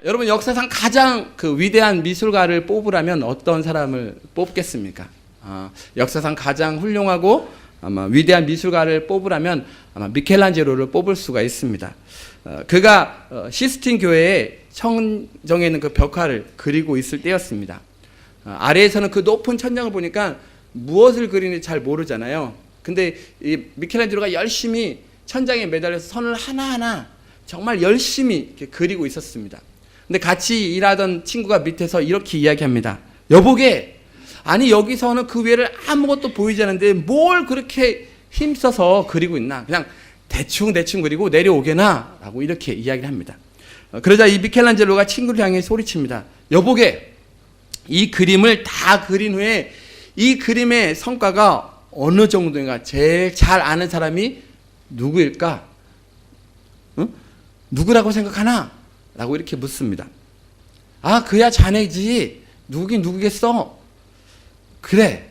여러분 역사상 가장 그 위대한 미술가를 뽑으라면 어떤 사람을 뽑겠습니까? 역사상 가장 훌륭하고 아마 위대한 미술가를 뽑으라면 아마 미켈란젤로를 뽑을 수가 있습니다. 그가 시스틴 교회의 청정에 있는 그 벽화를 그리고 있을 때였습니다. 아래에서는 그 높은 천장을 보니까 무엇을 그리는지 잘 모르잖아요. 근데 이 미켈란젤로가 열심히 천장에 매달려서 선을 하나하나 정말 열심히 이렇게 그리고 있었습니다. 근데 같이 일하던 친구가 밑에서 이렇게 이야기합니다. 여보게, 아니 여기서는 그 위에를 아무것도 보이지 않는데 뭘 그렇게 힘써서 그리고 있나? 그냥 대충 그리고 내려오게나? 라고 이렇게 이야기를 합니다. 그러자 이 미켈란젤로가 친구를 향해 소리칩니다. 여보게, 이 그림을 다 그린 후에 이 그림의 성과가 어느 정도인가 제일 잘 아는 사람이 누구일까? 응? 누구라고 생각하나? 라고 이렇게 묻습니다. 아, 그야 자네지. 누구긴 누구겠어? 그래,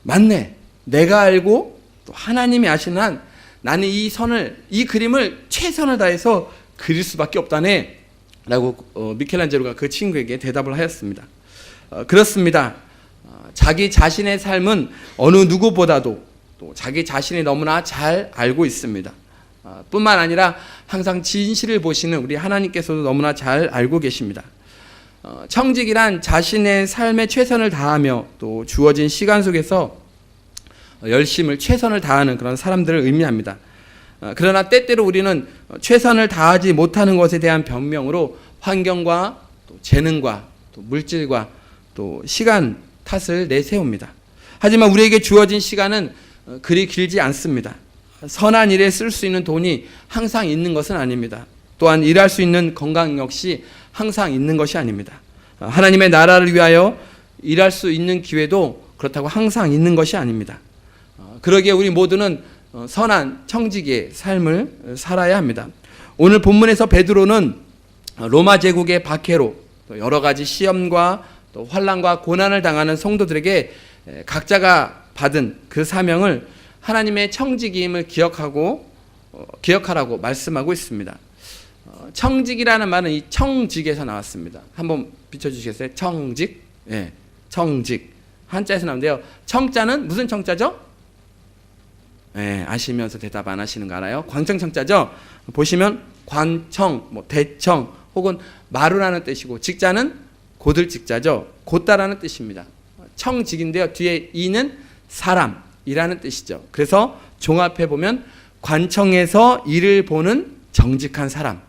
맞네. 내가 알고 또 하나님이 아시는 한 나는 이 그림을 최선을 다해서 그릴 수밖에 없다네. 라고 미켈란젤로가 그 친구에게 대답을 하였습니다. 그렇습니다. 자기 자신의 삶은 어느 누구보다도 또 자기 자신이 너무나 잘 알고 있습니다. 뿐만 아니라 항상 진실을 보시는 우리 하나님께서도 너무나 잘 알고 계십니다. 청직이란 자신의 삶에 최선을 다하며 또 주어진 시간 속에서 열심을 최선을 다하는 그런 사람들을 의미합니다. 그러나 때때로 우리는 최선을 다하지 못하는 것에 대한 변명으로 환경과 또 재능과 또 물질과 또 시간 탓을 내세웁니다. 하지만 우리에게 주어진 시간은 그리 길지 않습니다. 선한 일에 쓸 수 있는 돈이 항상 있는 것은 아닙니다. 또한 일할 수 있는 건강 역시 항상 있는 것이 아닙니다. 하나님의 나라를 위하여 일할 수 있는 기회도 그렇다고 항상 있는 것이 아닙니다. 그러기에 우리 모두는 선한 청지기의 삶을 살아야 합니다. 오늘 본문에서 베드로는 로마 제국의 박해로 여러 가지 시험과 또 환난과 고난을 당하는 성도들에게 각자가 받은 그 사명을 하나님의 청지기임을 기억하라고 말씀하고 있습니다. 청직이라는 말은 이 청직에서 나왔습니다. 한번 비춰주시겠어요? 청직, 예, 청직 한자에서 나오는데요. 청자는 무슨 청자죠? 예, 아시면서 대답 안 하시는 거 알아요? 광청청자죠. 보시면 관청, 대청 혹은 마루라는 뜻이고 직자는 곧을 직자죠. 곧다라는 뜻입니다. 청직인데요. 뒤에 이는 사람이라는 뜻이죠. 그래서 종합해 보면 관청에서 일을 보는 정직한 사람,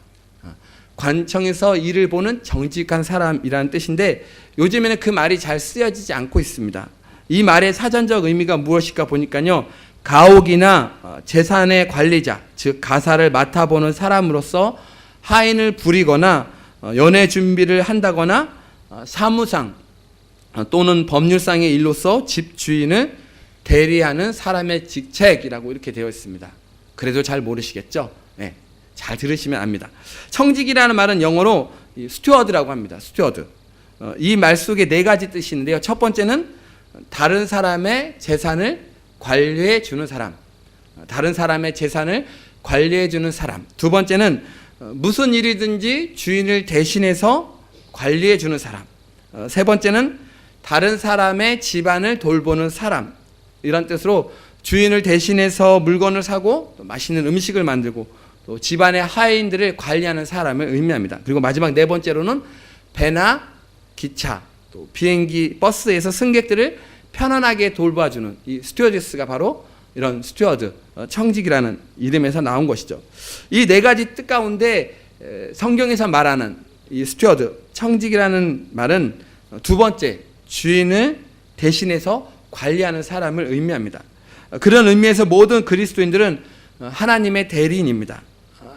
관청에서 일을 보는 정직한 사람이라는 뜻인데 요즘에는 그 말이 잘 쓰여지지 않고 있습니다. 이 말의 사전적 의미가 무엇일까 보니까요. 가옥이나 재산의 관리자, 즉 가사를 맡아보는 사람으로서 하인을 부리거나 연애 준비를 한다거나 사무상 또는 법률상의 일로서 집주인을 대리하는 사람의 직책이라고 이렇게 되어 있습니다. 그래도 잘 모르시겠죠? 네, 잘 들으시면 압니다. 청직이라는 말은 영어로 스튜어드라고 합니다. 스튜어드. 이 말 속에 네 가지 뜻이 있는데요. 첫 번째는 다른 사람의 재산을 관리해 주는 사람. 다른 사람의 재산을 관리해 주는 사람. 두 번째는 무슨 일이든지 주인을 대신해서 관리해 주는 사람. 세 번째는 다른 사람의 집안을 돌보는 사람. 이런 뜻으로 주인을 대신해서 물건을 사고 또 맛있는 음식을 만들고 또 집안의 하인들을 관리하는 사람을 의미합니다. 그리고 마지막 네 번째로는 배나 기차 또 비행기 버스에서 승객들을 편안하게 돌봐주는 이 스튜어디스가 바로 이런 스튜어드 청직이라는 이름에서 나온 것이죠. 이 네 가지 뜻 가운데 성경에서 말하는 이 스튜어드 청직이라는 말은 두 번째 주인을 대신해서 관리하는 사람을 의미합니다. 그런 의미에서 모든 그리스도인들은 하나님의 대리인입니다.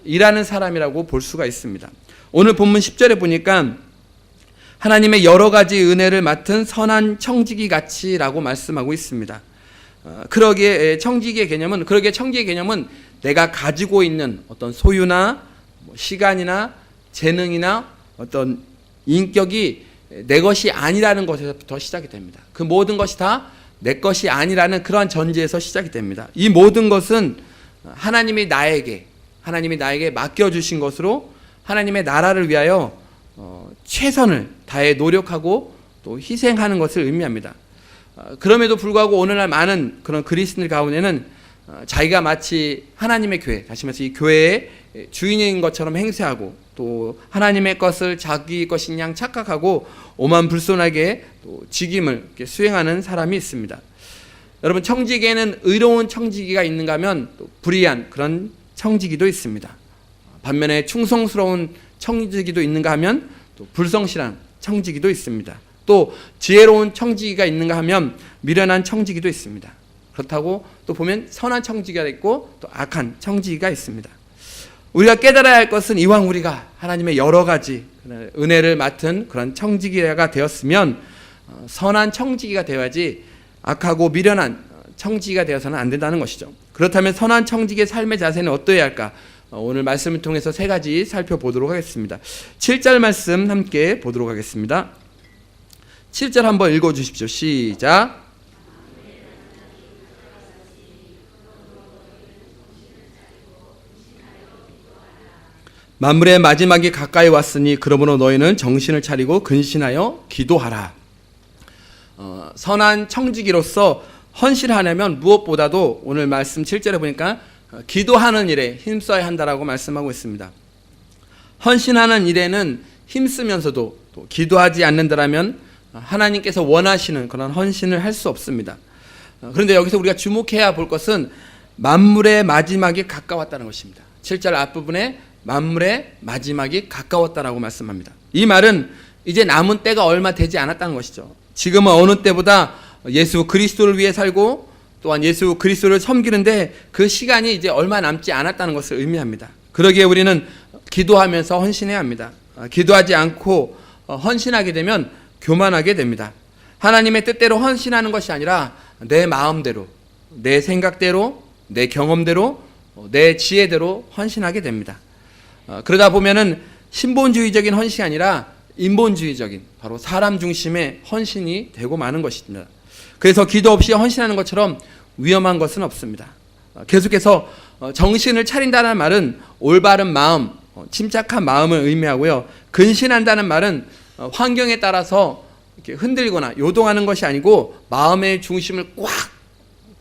일하는 사람이라고 볼 수가 있습니다. 오늘 본문 10절에 보니까 하나님의 여러 가지 은혜를 맡은 선한 청지기 같이라고 말씀하고 있습니다. 그러기에 청지기의 개념은 내가 가지고 있는 어떤 소유나 시간이나 재능이나 어떤 인격이 내 것이 아니라는 것에서부터 시작이 됩니다. 그 모든 것이 다 내 것이 아니라는 그러한 전제에서 시작이 됩니다. 이 모든 것은 하나님이 나에게 맡겨주신 것으로 하나님의 나라를 위하여 최선을 다해 노력하고 또 희생하는 것을 의미합니다. 그럼에도 불구하고 오늘날 많은 그런 그리스도인들 가운데는 자기가 마치 하나님의 교회, 다시 말해서 이 교회의 주인인 것처럼 행세하고 또 하나님의 것을 자기 것인 양 착각하고 오만불손하게 또 직임을 이렇게 수행하는 사람이 있습니다. 여러분, 청지기에는 의로운 청지기가 있는가 하면 또 불의한 그런 청지기도 있습니다. 반면에 충성스러운 청지기도 있는가 하면 또 불성실한 청지기도 있습니다. 또 지혜로운 청지기가 있는가 하면 미련한 청지기도 있습니다. 그렇다고 또 보면 선한 청지기가 있고 또 악한 청지기가 있습니다. 우리가 깨달아야 할 것은 이왕 우리가 하나님의 여러 가지 은혜를 맡은 그런 청지기가 되었으면 선한 청지기가 되어야지 악하고 미련한 청지기가 되어서는 안 된다는 것이죠. 그렇다면 선한 청지기의 삶의 자세는 어떠해야 할까? 오늘 말씀을 통해서 3가지 살펴보도록 하겠습니다. 7절 말씀 함께 보도록 하겠습니다. 7절 한번 읽어주십시오. 시작. 만물의 마지막이 가까이 왔으니 그러므로 너희는 정신을 차리고 근신하여 기도하라. 선한 청지기로서 헌신하려면 무엇보다도 오늘 말씀 7절에 보니까 기도하는 일에 힘써야 한다라고 말씀하고 있습니다. 헌신하는 일에는 힘쓰면서도 또 기도하지 않는다라면 하나님께서 원하시는 그런 헌신을 할 수 없습니다. 그런데 여기서 우리가 주목해야 볼 것은 만물의 마지막이 가까웠다는 것입니다. 7절 앞부분에 만물의 마지막이 가까웠다라고 말씀합니다. 이 말은 이제 남은 때가 얼마 되지 않았다는 것이죠. 지금은 어느 때보다 예수 그리스도를 위해 살고 또한 예수 그리스도를 섬기는데 그 시간이 이제 얼마 남지 않았다는 것을 의미합니다. 그러기에 우리는 기도하면서 헌신해야 합니다. 기도하지 않고 헌신하게 되면 교만하게 됩니다. 하나님의 뜻대로 헌신하는 것이 아니라 내 마음대로, 내 생각대로, 내 경험대로, 내 지혜대로 헌신하게 됩니다. 그러다 보면은 신본주의적인 헌신이 아니라 인본주의적인 바로 사람 중심의 헌신이 되고 마는 것입니다. 그래서 기도 없이 헌신하는 것처럼 위험한 것은 없습니다. 계속해서 정신을 차린다는 말은 올바른 마음, 침착한 마음을 의미하고요. 근신한다는 말은 환경에 따라서 이렇게 흔들거나 요동하는 것이 아니고 마음의 중심을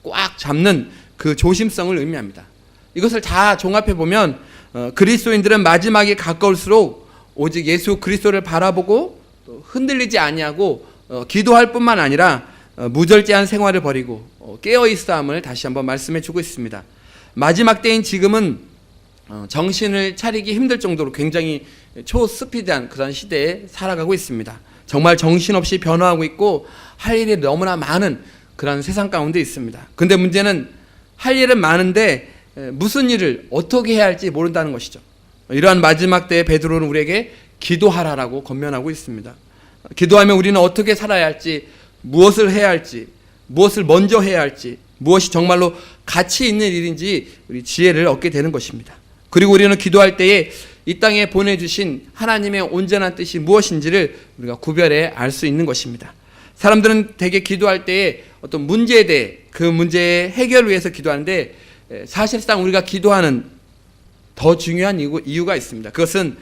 꽉 잡는 그 조심성을 의미합니다. 이것을 다 종합해 보면 그리스도인들은 마지막이 가까울수록 오직 예수 그리스도를 바라보고 또 흔들리지 아니하고 기도할 뿐만 아니라 무절제한 생활을 벌이고 깨어있어함을 다시 한번 말씀해 주고 있습니다. 마지막 때인 지금은 정신을 차리기 힘들 정도로 굉장히 초스피드한 그런 시대에 살아가고 있습니다. 정말 정신없이 변화하고 있고 할 일이 너무나 많은 그런 세상 가운데 있습니다. 근데 문제는 할 일은 많은데 무슨 일을 어떻게 해야 할지 모른다는 것이죠. 이러한 마지막 때에 베드로는 우리에게 기도하라라고 권면하고 있습니다. 기도하면 우리는 어떻게 살아야 할지, 무엇을 해야 할지, 무엇을 먼저 해야 할지, 무엇이 정말로 가치 있는 일인지 우리 지혜를 얻게 되는 것입니다. 그리고 우리는 기도할 때에 이 땅에 보내주신 하나님의 온전한 뜻이 무엇인지를 우리가 구별해 알 수 있는 것입니다. 사람들은 대개 기도할 때에 어떤 문제에 대해 그 문제의 해결을 위해서 기도하는데 사실상 우리가 기도하는 더 중요한 이유가 있습니다. 그것은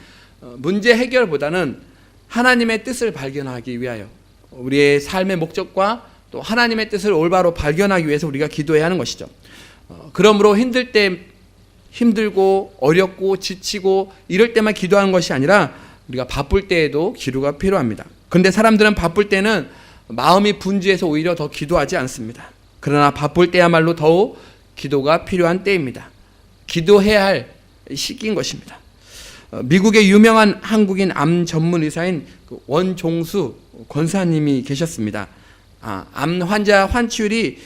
문제 해결보다는 하나님의 뜻을 발견하기 위하여 우리의 삶의 목적과 또 하나님의 뜻을 올바로 발견하기 위해서 우리가 기도해야 하는 것이죠. 그러므로 힘들 때 힘들고 어렵고 지치고 이럴 때만 기도하는 것이 아니라 우리가 바쁠 때에도 기도가 필요합니다. 그런데 사람들은 바쁠 때는 마음이 분주해서 오히려 더 기도하지 않습니다. 그러나 바쁠 때야말로 더욱 기도가 필요한 때입니다. 기도해야 할 시기인 것입니다. 미국의 유명한 한국인 암 전문 의사인 원종수 권사님이 계셨습니다. 암 환자 환치율이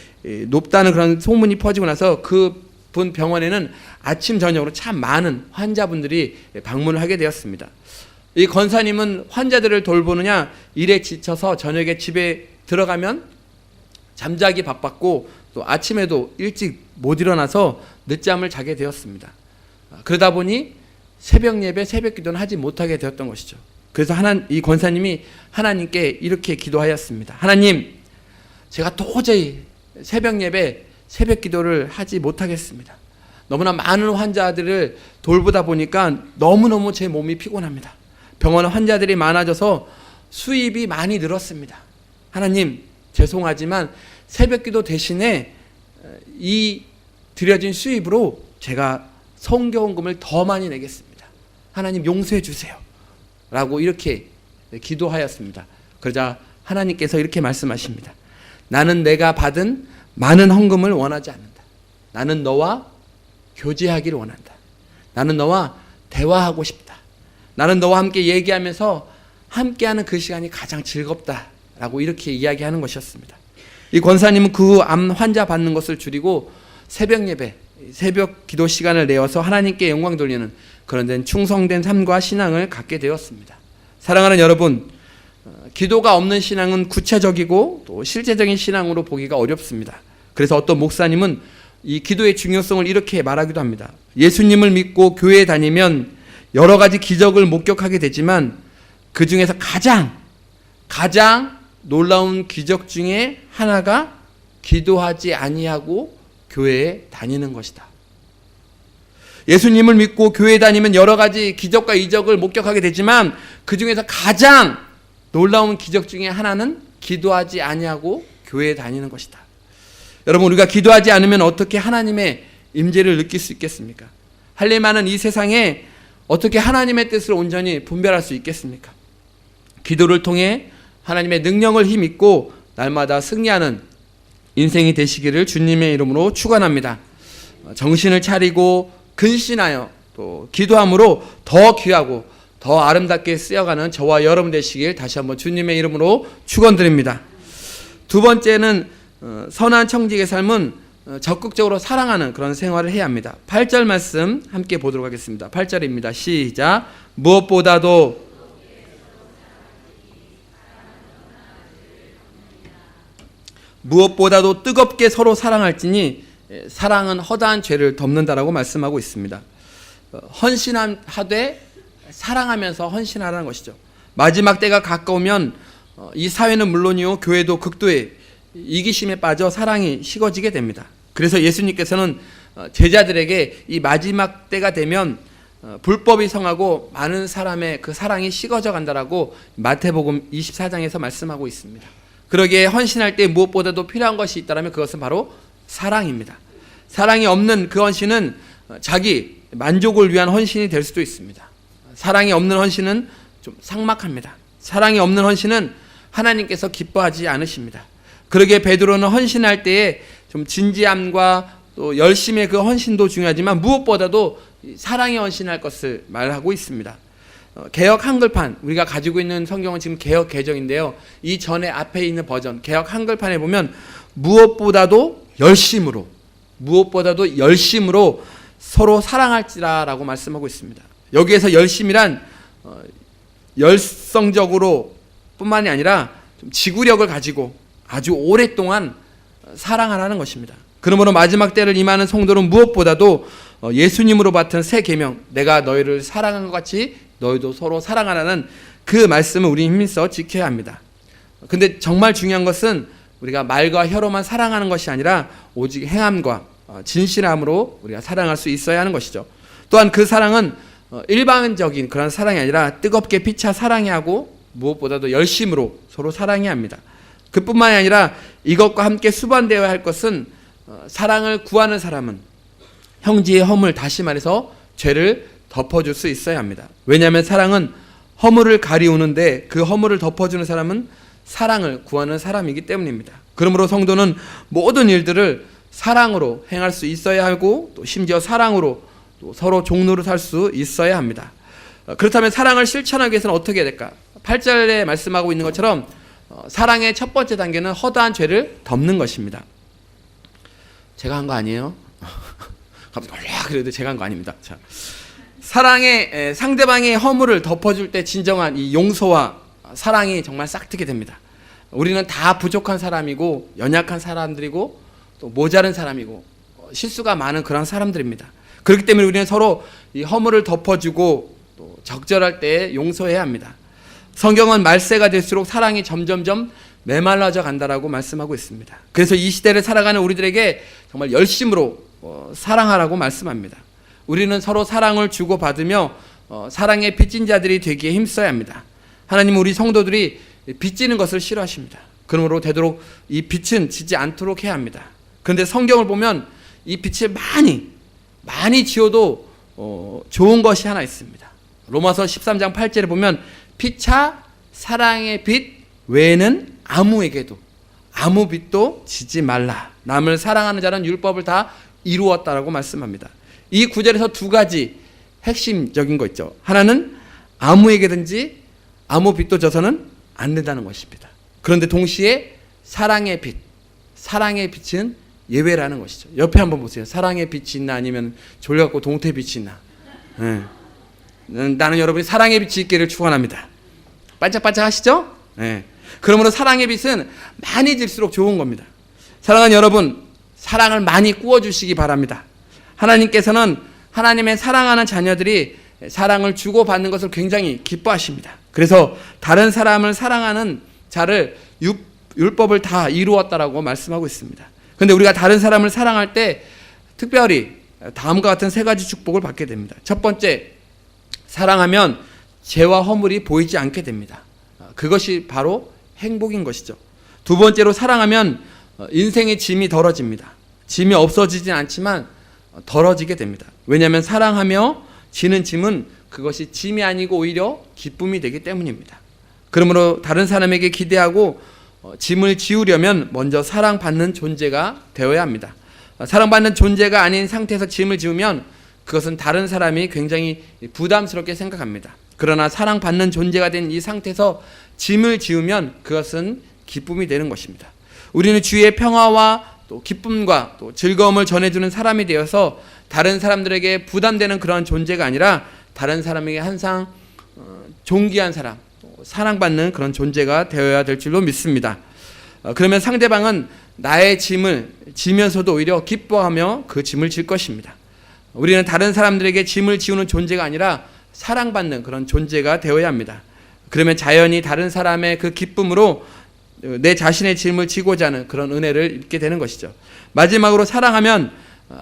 높다는 그런 소문이 퍼지고 나서 그분 병원에는 아침 저녁으로 참 많은 환자분들이 방문을 하게 되었습니다. 이 권사님은 환자들을 돌보느냐 일에 지쳐서 저녁에 집에 들어가면 잠자기 바빴고 또 아침에도 일찍 못 일어나서 늦잠을 자게 되었습니다. 그러다 보니 새벽 예배, 새벽 기도는 하지 못하게 되었던 것이죠. 그래서 이 권사님이 하나님께 이렇게 기도하였습니다. 하나님, 제가 도저히 새벽 예배, 새벽 기도를 하지 못하겠습니다. 너무나 많은 환자들을 돌보다 보니까 너무너무 제 몸이 피곤합니다. 병원 환자들이 많아져서 수입이 많이 늘었습니다. 하나님, 죄송하지만 새벽기도 대신에 이 드려진 수입으로 제가 성경금을 더 많이 내겠습니다. 하나님 용서해 주세요. 라고 이렇게 기도하였습니다. 그러자 하나님께서 이렇게 말씀하십니다. 나는 내가 받은 많은 헌금을 원하지 않는다. 나는 너와 교제하기를 원한다. 나는 너와 대화하고 싶다. 나는 너와 함께 얘기하면서 함께하는 그 시간이 가장 즐겁다라고 이렇게 이야기하는 것이었습니다. 이 권사님은 그 암 환자 받는 것을 줄이고 새벽 예배, 새벽 기도 시간을 내어서 하나님께 영광 돌리는 그런 된 충성된 삶과 신앙을 갖게 되었습니다. 사랑하는 여러분, 기도가 없는 신앙은 구체적이고 또 실제적인 신앙으로 보기가 어렵습니다. 그래서 어떤 목사님은 이 기도의 중요성을 이렇게 말하기도 합니다. 예수님을 믿고 교회에 다니면 여러 가지 기적을 목격하게 되지만 그 중에서 가장 놀라운 기적 중에 하나가 기도하지 아니하고 교회에 다니는 것이다. 예수님을 믿고 교회에 다니면 여러 가지 기적과 이적을 목격하게 되지만 그 중에서 가장 놀라운 기적 중에 하나는 기도하지 아니하고 교회에 다니는 것이다. 여러분, 우리가 기도하지 않으면 어떻게 하나님의 임재를 느낄 수 있겠습니까? 할 일 많은 이 세상에 어떻게 하나님의 뜻을 온전히 분별할 수 있겠습니까? 기도를 통해 하나님의 능력을 힘입고 날마다 승리하는 인생이 되시기를 주님의 이름으로 축원합니다. 정신을 차리고 근신하여 또 기도함으로 더 귀하고 더 아름답게 쓰여가는 저와 여러분 되시길 다시 한번 주님의 이름으로 축원드립니다. 두 번째는 선한 청직의 삶은 적극적으로 사랑하는 그런 생활을 해야 합니다. 8절 말씀 함께 보도록 하겠습니다. 8절입니다. 시작. 무엇보다도 뜨겁게 서로 사랑할지니 사랑은 허다한 죄를 덮는다라고 말씀하고 있습니다. 헌신하되 사랑하면서 헌신하라는 것이죠. 마지막 때가 가까우면 이 사회는 물론이요 교회도 극도의 이기심에 빠져 사랑이 식어지게 됩니다. 그래서 예수님께서는 제자들에게 이 마지막 때가 되면 불법이 성하고 많은 사람의 그 사랑이 식어져 간다라고 마태복음 24장에서 말씀하고 있습니다. 그러기에 헌신할 때 무엇보다도 필요한 것이 있다면 그것은 바로 사랑입니다. 사랑이 없는 그 헌신은 자기 만족을 위한 헌신이 될 수도 있습니다. 사랑이 없는 헌신은 좀 삭막합니다. 사랑이 없는 헌신은 하나님께서 기뻐하지 않으십니다. 그러기에 베드로는 헌신할 때에 좀 진지함과 또 열심의 그 헌신도 중요하지만 무엇보다도 사랑에 헌신할 것을 말하고 있습니다. 개역 한글판, 우리가 가지고 있는 성경은 지금 개역 개정인데요. 이 전에 앞에 있는 버전 개역 한글판에 보면 무엇보다도 열심으로 서로 사랑할지라라고 말씀하고 있습니다. 여기에서 열심이란 열성적으로 뿐만이 아니라 좀 지구력을 가지고 아주 오랫동안 사랑하라는 것입니다. 그러므로 마지막 때를 임하는 성도는 무엇보다도 예수님으로 맡은 새 계명, 내가 너희를 사랑한 것 같이 너희도 서로 사랑하라는 그 말씀을 우리 힘써 지켜야 합니다. 근데 정말 중요한 것은 우리가 말과 혀로만 사랑하는 것이 아니라 오직 행함과 진실함으로 우리가 사랑할 수 있어야 하는 것이죠. 또한 그 사랑은 일반적인 그런 사랑이 아니라 뜨겁게 피차 사랑해야 하고 무엇보다도 열심으로 서로 사랑해야 합니다. 그뿐만이 아니라 이것과 함께 수반되어야 할 것은 사랑을 구하는 사람은 형제의 허물, 다시 말해서 죄를 덮어줄 수 있어야 합니다. 왜냐하면 사랑은 허물을 가리우는데 그 허물을 덮어주는 사람은 사랑을 구하는 사람이기 때문입니다. 그러므로 성도는 모든 일들을 사랑으로 행할 수 있어야 하고 또 심지어 사랑으로 또 서로 종로를 살 수 있어야 합니다. 그렇다면 사랑을 실천하기 위해서는 어떻게 해야 될까? 8절에 말씀하고 있는 것처럼 사랑의 첫 번째 단계는 허다한 죄를 덮는 것입니다. 제가 한 거 아니에요? 갑자기 그래도 제가 한 거 아닙니다. 자, 사랑의 상대방의 허물을 덮어줄 때 진정한 이 용서와 사랑이 정말 싹트게 됩니다. 우리는 다 부족한 사람이고 연약한 사람들이고 또 모자른 사람이고 실수가 많은 그런 사람들입니다. 그렇기 때문에 우리는 서로 이 허물을 덮어주고 또 적절할 때 용서해야 합니다. 성경은 말세가 될수록 사랑이 점점점 메말라져 간다라고 말씀하고 있습니다. 그래서 이 시대를 살아가는 우리들에게 정말 열심으로 사랑하라고 말씀합니다. 우리는 서로 사랑을 주고받으며 사랑의 빚진 자들이 되기에 힘써야 합니다. 하나님은 우리 성도들이 빚지는 것을 싫어하십니다. 그러므로 되도록 이 빚은 지지 않도록 해야 합니다. 그런데 성경을 보면 이 빚을 많이 지어도 좋은 것이 하나 있습니다. 로마서 13장 8절에 보면 피차 사랑의 빚 외에는 아무에게도 아무 빚도 지지 말라. 남을 사랑하는 자는 율법을 다 이루었다라고 말씀합니다. 이 구절에서 두 가지 핵심적인 거 있죠. 하나는 아무에게든지 아무 빚도 져서는 안 된다는 것입니다. 그런데 동시에 사랑의 빚은 예외라는 것이죠. 옆에 한번 보세요. 사랑의 빛이 있나 아니면 졸려갖고 동태 빛이 있나. 나는 여러분이 사랑의 빛이 있기를 축원합니다. 반짝반짝 하시죠? 그러므로 사랑의 빛은 많이 질수록 좋은 겁니다. 사랑하는 여러분, 사랑을 많이 꾸어주시기 바랍니다. 하나님께서는 하나님의 사랑하는 자녀들이 사랑을 주고받는 것을 굉장히 기뻐하십니다. 그래서 다른 사람을 사랑하는 자를 율법을 다 이루었다라고 말씀하고 있습니다. 그런데 우리가 다른 사람을 사랑할 때 특별히 다음과 같은 세 가지 축복을 받게 됩니다. 첫 번째, 사랑하면 죄와 허물이 보이지 않게 됩니다. 그것이 바로 행복인 것이죠. 두 번째로, 사랑하면 인생의 짐이 덜어집니다. 짐이 없어지진 않지만 덜어지게 됩니다. 왜냐하면 사랑하며 지는 짐은 그것이 짐이 아니고 오히려 기쁨이 되기 때문입니다. 그러므로 다른 사람에게 기대하고 짐을 지우려면 먼저 사랑받는 존재가 되어야 합니다. 사랑받는 존재가 아닌 상태에서 짐을 지우면 그것은 다른 사람이 굉장히 부담스럽게 생각합니다. 그러나 사랑받는 존재가 된 이 상태에서 짐을 지우면 그것은 기쁨이 되는 것입니다. 우리는 주의 평화와 또 기쁨과 또 즐거움을 전해주는 사람이 되어서 다른 사람들에게 부담되는 그런 존재가 아니라 다른 사람에게 항상 존귀한 사람, 사랑받는 그런 존재가 되어야 될 줄로 믿습니다. 그러면 상대방은 나의 짐을 지면서도 오히려 기뻐하며 그 짐을 질 것입니다. 우리는 다른 사람들에게 짐을 지우는 존재가 아니라 사랑받는 그런 존재가 되어야 합니다. 그러면 자연히 다른 사람의 그 기쁨으로 내 자신의 짐을 지고자 하는 그런 은혜를 입게 되는 것이죠. 마지막으로, 사랑하면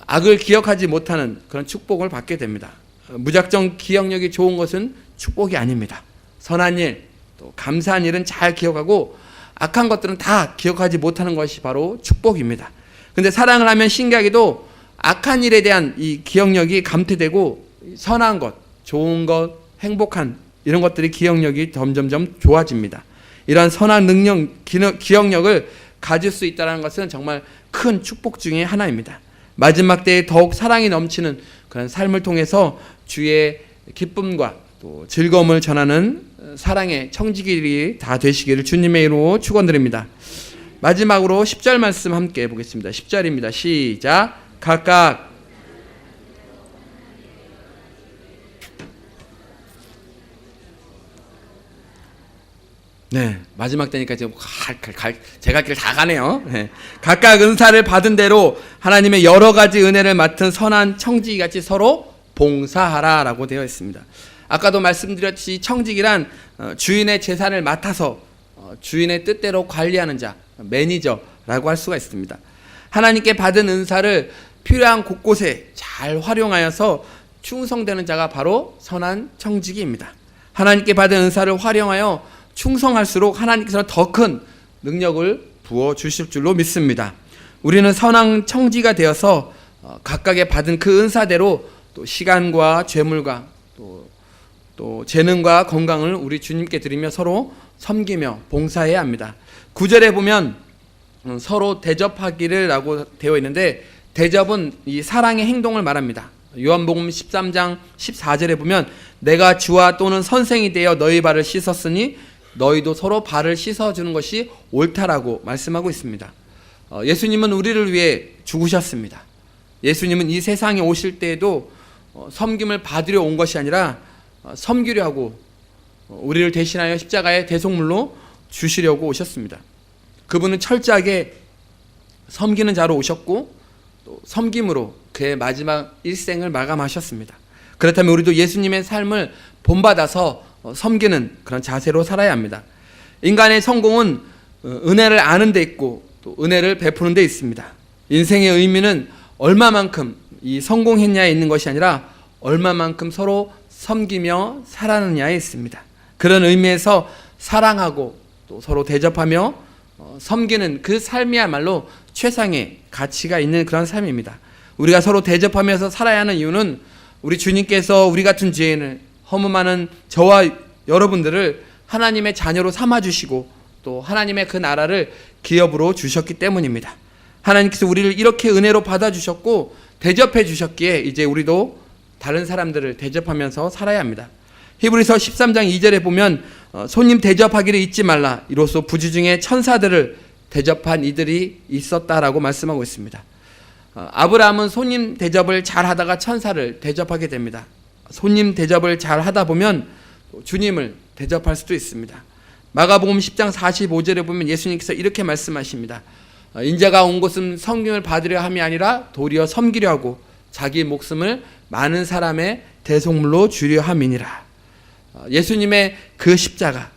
악을 기억하지 못하는 그런 축복을 받게 됩니다. 무작정 기억력이 좋은 것은 축복이 아닙니다. 선한 일, 또 감사한 일은 잘 기억하고 악한 것들은 다 기억하지 못하는 것이 바로 축복입니다. 근데 사랑을 하면 신기하게도 악한 일에 대한 이 기억력이 감퇴되고 선한 것, 좋은 것, 행복한 이런 것들이 기억력이 점점점 좋아집니다. 이러한 선한 능력, 기억력을 가질 수 있다는 것은 정말 큰 축복 중에 하나입니다. 마지막 때에 더욱 사랑이 넘치는 그런 삶을 통해서 주의 기쁨과 또 즐거움을 전하는 사랑의 청지기들이 다 되시기를 주님의 이름으로 축원드립니다. 마지막으로 10절 말씀 함께 보겠습니다. 10절입니다. 시작. 각각 마지막 때니까 지금 제가 길 다 가네요. 각각 은사를 받은 대로 하나님의 여러 가지 은혜를 맡은 선한 청지기같이 서로 봉사하라라고 되어 있습니다. 아까도 말씀드렸듯이 청지기란 주인의 재산을 맡아서 주인의 뜻대로 관리하는 자, 매니저라고 할 수가 있습니다. 하나님께 받은 은사를 필요한 곳곳에 잘 활용하여서 충성되는 자가 바로 선한 청지기입니다. 하나님께 받은 은사를 활용하여 충성할수록 하나님께서는 더 큰 능력을 부어주실 줄로 믿습니다. 우리는 선한 청지가 되어서 각각의 받은 그 은사대로 또 시간과 재물과 또 재능과 건강을 우리 주님께 드리며 서로 섬기며 봉사해야 합니다. 9절에 보면 서로 대접하기를 라고 되어 있는데, 대접은 이 사랑의 행동을 말합니다. 요한복음 13장 14절에 보면 내가 주와 또는 선생이 되어 너희 발을 씻었으니 너희도 서로 발을 씻어주는 것이 옳다라고 말씀하고 있습니다. 예수님은 우리를 위해 죽으셨습니다. 예수님은 이 세상에 오실 때에도 섬김을 받으려 온 것이 아니라 섬기려 하고 우리를 대신하여 십자가의 대속물로 주시려고 오셨습니다. 그분은 철저하게 섬기는 자로 오셨고 또 섬김으로 그의 마지막 일생을 마감하셨습니다. 그렇다면 우리도 예수님의 삶을 본받아서 섬기는 그런 자세로 살아야 합니다. 인간의 성공은 은혜를 아는 데 있고 또 은혜를 베푸는 데 있습니다. 인생의 의미는 얼마만큼 이 성공했냐에 있는 것이 아니라 얼마만큼 서로 섬기며 살아느냐에 있습니다. 그런 의미에서 사랑하고 또 서로 대접하며 섬기는 그 삶이야말로 최상의 가치가 있는 그런 삶입니다. 우리가 서로 대접하면서 살아야 하는 이유는 우리 주님께서 우리 같은 죄인을, 허무많은 저와 여러분들을 하나님의 자녀로 삼아주시고 또 하나님의 그 나라를 기업으로 주셨기 때문입니다. 하나님께서 우리를 이렇게 은혜로 받아주셨고 대접해 주셨기에 이제 우리도 다른 사람들을 대접하면서 살아야 합니다. 히브리서 13장 2절에 보면 손님 대접하기를 잊지 말라. 이로써 부지 중에 천사들을 대접한 이들이 있었다라고 말씀하고 있습니다. 아브라함은 손님 대접을 잘 하다가 천사를 대접하게 됩니다. 손님 대접을 잘 하다 보면 주님을 대접할 수도 있습니다. 마가복음 10장 45절에 보면 예수님께서 이렇게 말씀하십니다. 인자가 온 것은 섬김을 받으려 함이 아니라 도리어 섬기려 하고 자기 목숨을 많은 사람의 대속물로 주려 함이니라. 예수님의 그 십자가,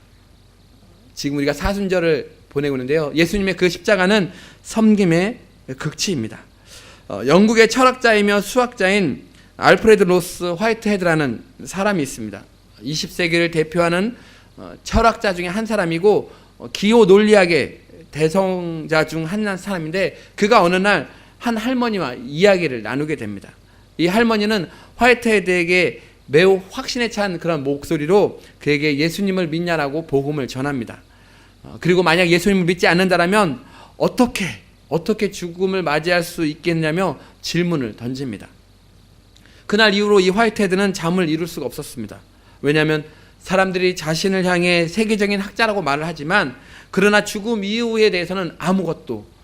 지금 우리가 사순절을 보내고 있는데요, 예수님의 그 십자가는 섬김의 극치입니다. 영국의 철학자이며 수학자인 알프레드 로스 화이트헤드라는 사람이 있습니다. 20세기를 대표하는 철학자 중에 한 사람이고 기호 논리학의 대성자 중 한 사람인데, 그가 어느 날 한 할머니와 이야기를 나누게 됩니다. 이 할머니는 화이트헤드에게 매우 확신에 찬 그런 목소리로 그에게 예수님을 믿냐라고 복음을 전합니다. 그리고 만약 예수님을 믿지 않는다라면 어떻게 죽음을 맞이할 수 있겠냐며 질문을 던집니다. 그날 이후로 이 화이트헤드는 잠을 이룰 수가 없었습니다. 왜냐하면 사람들이 자신을 향해 세계적인 학자라고 말을 하지만 그러나 죽음 이후에 대해서는 아무것도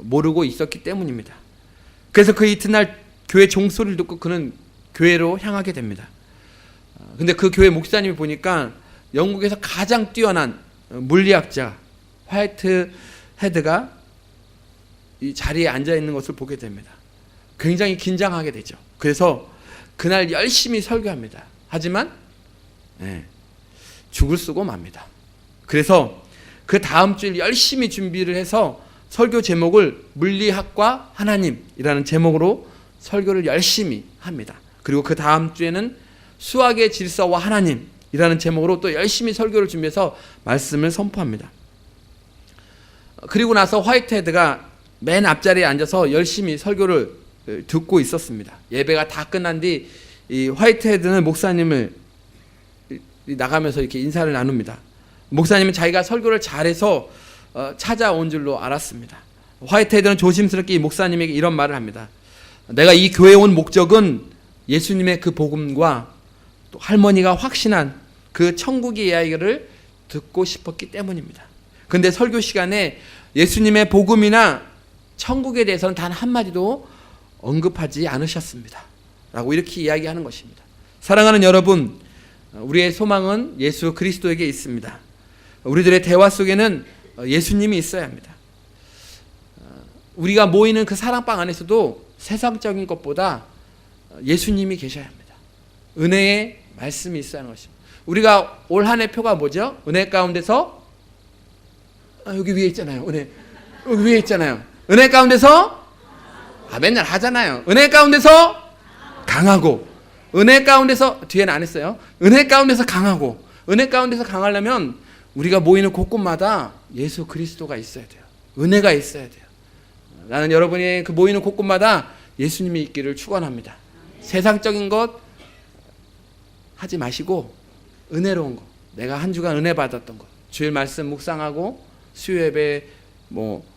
모르고 있었기 때문입니다. 그래서 그 이튿날 교회 종소리를 듣고 그는 교회로 향하게 됩니다. 근데 그 교회 목사님이 보니까 영국에서 가장 뛰어난 물리학자 화이트헤드가 이 자리에 앉아 있는 것을 보게 됩니다. 굉장히 긴장하게 되죠. 그래서 그날 열심히 설교합니다. 하지만 죽을 쓰고 맙니다. 그래서 그 다음 주일 열심히 준비를 해서 설교 제목을 물리학과 하나님이라는 제목으로 설교를 열심히 합니다. 그리고 그 다음 주에는 수학의 질서와 하나님이라는 제목으로 또 열심히 설교를 준비해서 말씀을 선포합니다. 그리고 나서 화이트헤드가 맨 앞자리에 앉아서 열심히 설교를 듣고 있었습니다. 예배가 다 끝난 뒤 이 화이트헤드는 목사님을 나가면서 이렇게 인사를 나눕니다. 목사님은 자기가 설교를 잘해서 찾아온 줄로 알았습니다. 화이트헤드는 조심스럽게 이 목사님에게 이런 말을 합니다. 내가 이 교회에 온 목적은 예수님의 그 복음과 또 할머니가 확신한 그 천국의 이야기를 듣고 싶었기 때문입니다. 그런데 설교 시간에 예수님의 복음이나 천국에 대해서는 단 한마디도 언급하지 않으셨습니다. 라고 이렇게 이야기하는 것입니다. 사랑하는 여러분, 우리의 소망은 예수 그리스도에게 있습니다. 우리들의 대화 속에는 예수님이 있어야 합니다. 우리가 모이는 그 사랑방 안에서도 세상적인 것보다 예수님이 계셔야 합니다. 은혜의 말씀이 있어야 하는 것입니다. 우리가 올 한 해 표가 뭐죠? 은혜 가운데서 여기 위에 있잖아요. 여기 위에 있잖아요. 은혜 가운데서 맨날 하잖아요. 은혜 가운데서 강하고, 은혜 가운데서, 뒤에는 안 했어요. 은혜 가운데서 강하고, 은혜 가운데서 강하려면 우리가 모이는 곳곳마다 예수 그리스도가 있어야 돼요. 은혜가 있어야 돼요. 나는 여러분이 그 모이는 곳곳마다 예수님이 있기를 축원합니다. 세상적인 것 하지 마시고 은혜로운 것, 내가 한 주간 은혜 받았던 것, 주일 말씀 묵상하고 수요예배,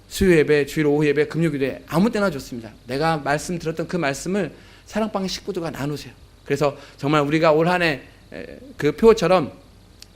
수요예배, 주일 오후 예배, 금요일에 아무 때나 좋습니다. 내가 말씀 들었던 그 말씀을 사랑방 식구들과 나누세요. 그래서 정말 우리가 올 한 해 그 표처럼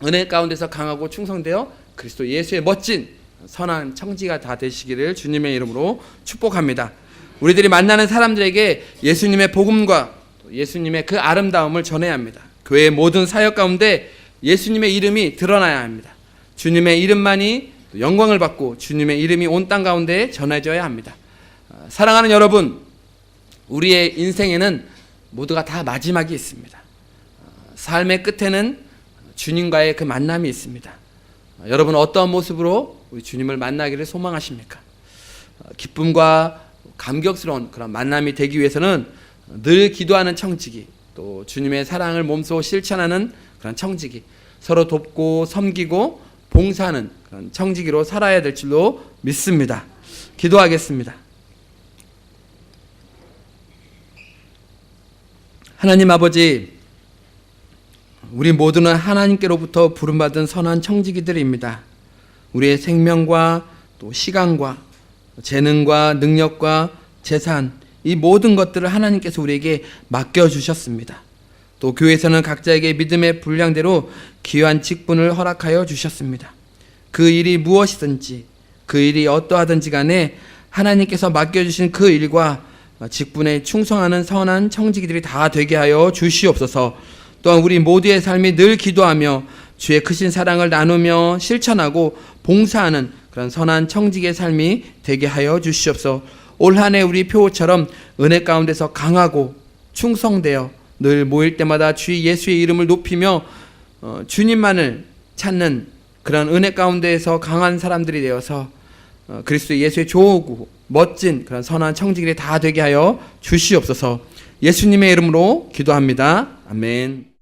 은혜 가운데서 강하고 충성되어 그리스도 예수의 멋진 선한 청지가 다 되시기를 주님의 이름으로 축복합니다. 우리들이 만나는 사람들에게 예수님의 복음과 예수님의 그 아름다움을 전해야 합니다. 교회의 모든 사역 가운데 예수님의 이름이 드러나야 합니다. 주님의 이름만이 영광을 받고 주님의 이름이 온 땅 가운데 전해져야 합니다. 사랑하는 여러분, 우리의 인생에는 모두가 다 마지막이 있습니다. 삶의 끝에는 주님과의 그 만남이 있습니다. 여러분 어떤 모습으로 우리 주님을 만나기를 소망하십니까? 기쁨과 감격스러운 그런 만남이 되기 위해서는 늘 기도하는 청지기, 또 주님의 사랑을 몸소 실천하는 그런 청지기, 서로 돕고 섬기고 봉사하는 그런 청지기로 살아야 될 줄로 믿습니다. 기도하겠습니다. 하나님 아버지, 우리 모두는 하나님께로부터 부름받은 선한 청지기들입니다. 우리의 생명과 또 시간과 재능과 능력과 재산, 이 모든 것들을 하나님께서 우리에게 맡겨주셨습니다. 또 교회에서는 각자에게 믿음의 분량대로 귀한 직분을 허락하여 주셨습니다. 그 일이 무엇이든지, 그 일이 어떠하든지 간에 하나님께서 맡겨주신 그 일과 직분에 충성하는 선한 청지기들이 다 되게 하여 주시옵소서. 또한 우리 모두의 삶이 늘 기도하며 주의 크신 사랑을 나누며 실천하고 봉사하는 그런 선한 청지기의 삶이 되게 하여 주시옵소서. 올 한 해 우리 표호처럼 은혜 가운데서 강하고 충성되어 늘 모일 때마다 주 예수의 이름을 높이며 주님만을 찾는 그런 은혜 가운데에서 강한 사람들이 되어서 그리스도 예수의 좋고 멋진 그런 선한 청지기들이 다 되게 하여 주시옵소서. 예수님의 이름으로 기도합니다. 아멘.